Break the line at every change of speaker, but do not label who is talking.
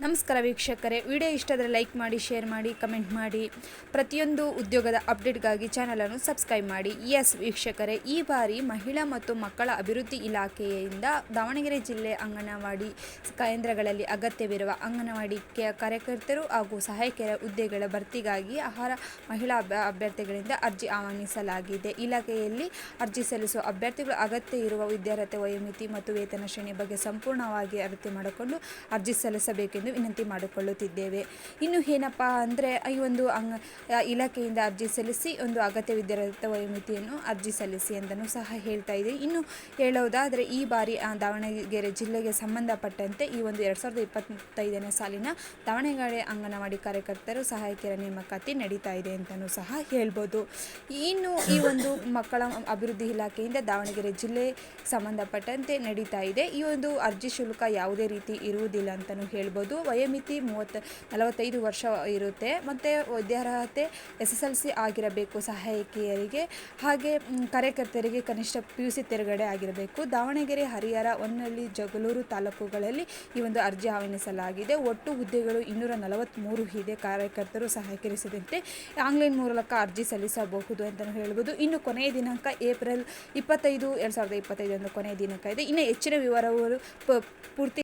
ನಮಸ್ಕಾರ ವೀಕ್ಷಕರೇ, video ಇಷ್ಟಾದರೆ like ಮಾಡಿ, ಶೇರ್ ಮಾಡಿ, ಕಮೆಂಟ್ ಮಾಡಿ. ಪ್ರತಿಯೊಂದು ಉದ್ಯೋಗದ ಅಪ್ಡೇಟ್ಗಾಗಿ ಚಾನಲನ್ನು ಸಬ್ಸ್ಕ್ರೈಬ್ ಮಾಡಿ. ವೀಕ್ಷಕರೇ, ಈ ಬಾರಿ ಮಹಿಳಾ ಮತ್ತು ಮಕ್ಕಳ ಅಭಿವೃದ್ಧಿ ಇಲಾಖೆಯಿಂದ ದಾವಣಗೆರೆ ಜಿಲ್ಲೆ ಅಂಗನವಾಡಿ ಕೇಂದ್ರಗಳಲ್ಲಿ ಅಗತ್ಯವಿರುವ ಅಂಗನವಾಡಿ ಕಾರ್ಯಕರ್ತರು ಹಾಗೂ ಸಹಾಯಕಿಯರ ಹುದ್ದೆಗಳ ಭರ್ತಿಗಾಗಿ ಮಹಿಳಾ ಅಭ್ಯರ್ಥಿಗಳಿಂದ ಅರ್ಜಿ ಆಹ್ವಾನಿಸಲಾಗಿದೆ. ಇಲಾಖೆಯಲ್ಲಿ ಅರ್ಜಿ ಸಲ್ಲಿಸುವ ಅಭ್ಯರ್ಥಿಗಳು ಅಗತ್ಯ ಇರುವ ವಿದ್ಯಾರ್ಹತೆ, ವಯೋಮಿತಿ ಮತ್ತು ವೇತನ ಶ್ರೇಣಿ ಬಗ್ಗೆ ಸಂಪೂರ್ಣವಾಗಿ ಅಳತೆ ಮಾಡಿಕೊಂಡು ಅರ್ಜಿ ಸಲ್ಲಿಸಬೇಕೆಂದು ವಿನಂತಿ ಮಾಡಿಕೊಳ್ಳುತ್ತಿದ್ದೇವೆ. ಇನ್ನು ಏನಪ್ಪ ಅಂದರೆ, ಈ ಒಂದು ಇಲಾಖೆಯಿಂದ ಅರ್ಜಿ ಸಲ್ಲಿಸಿ ಒಂದು ಅಗತ್ಯ ವಿದ್ಯಾರ್ಹತೆ ವಯೋಮಿತಿಯನ್ನು ಅರ್ಜಿ ಸಲ್ಲಿಸಿ ಅಂತಲೂ ಸಹ ಹೇಳ್ತಾ ಇದೆ. ಇನ್ನು ಹೇಳೋದಾದರೆ, ಈ ಬಾರಿ ದಾವಣಗೆರೆ ಜಿಲ್ಲೆಗೆ ಸಂಬಂಧಪಟ್ಟಂತೆ ಈ ಒಂದು 2025ನೇ ಸಾಲಿನ ದಾವಣಗೆರೆ ಅಂಗನವಾಡಿ ಕಾರ್ಯಕರ್ತರು ಸಹಾಯಕಿಯರ ನೇಮಕಾತಿ ನಡೀತಾ ಇದೆ ಅಂತಲೂ ಸಹ ಹೇಳ್ಬೋದು. ಇನ್ನು ಈ ಒಂದು ಮಕ್ಕಳ ಅಭಿವೃದ್ಧಿ ಇಲಾಖೆಯಿಂದ ದಾವಣಗೆರೆ ಜಿಲ್ಲೆ ಸಂಬಂಧಪಟ್ಟಂತೆ ನಡೀತಾ ಇದೆ. ಈ ಒಂದು ಅರ್ಜಿ ಶುಲ್ಕ ಯಾವುದೇ ರೀತಿ ಇರುವುದಿಲ್ಲ ಅಂತಲೂ ಹೇಳ್ಬೋದು. ವಯೋಮಿತಿ 45 ವರ್ಷ ಇರುತ್ತೆ. ಮತ್ತು ವಿದ್ಯಾರ್ಹತೆ SSLC ಆಗಿರಬೇಕು ಸಹಾಯಕಿಯರಿಗೆ. ಹಾಗೆ ಕಾರ್ಯಕರ್ತರಿಗೆ ಕನಿಷ್ಠ PUC ತೆರಗಡೆ ಆಗಿರಬೇಕು. ದಾವಣಗೆರೆ, ಹರಿಹರ, ಹೊನ್ನಳ್ಳಿ, ಜಗಳೂರು ತಾಲೂಕುಗಳಲ್ಲಿ ಈ ಒಂದು ಅರ್ಜಿ ಆಹ್ವಾನಿಸಲಾಗಿದೆ. ಒಟ್ಟು ಹುದ್ದೆಗಳು 243 ಇದೆ. ಕಾರ್ಯಕರ್ತರು ಸಹಾಯಕಿಯರು ಸೇರಿದಂತೆ ಆನ್ಲೈನ್ ಮೂಲಕ ಅರ್ಜಿ ಸಲ್ಲಿಸಬಹುದು ಅಂತಲೂ ಹೇಳ್ಬೋದು. ಇನ್ನು ಕೊನೆಯ ದಿನಾಂಕ ಏಪ್ರಿಲ್ 25, 2025 ಕೊನೆಯ ದಿನಾಂಕ ಇದೆ. ಇನ್ನು ಹೆಚ್ಚಿನ ವಿವರಗಳು ಪೂರ್ತಿ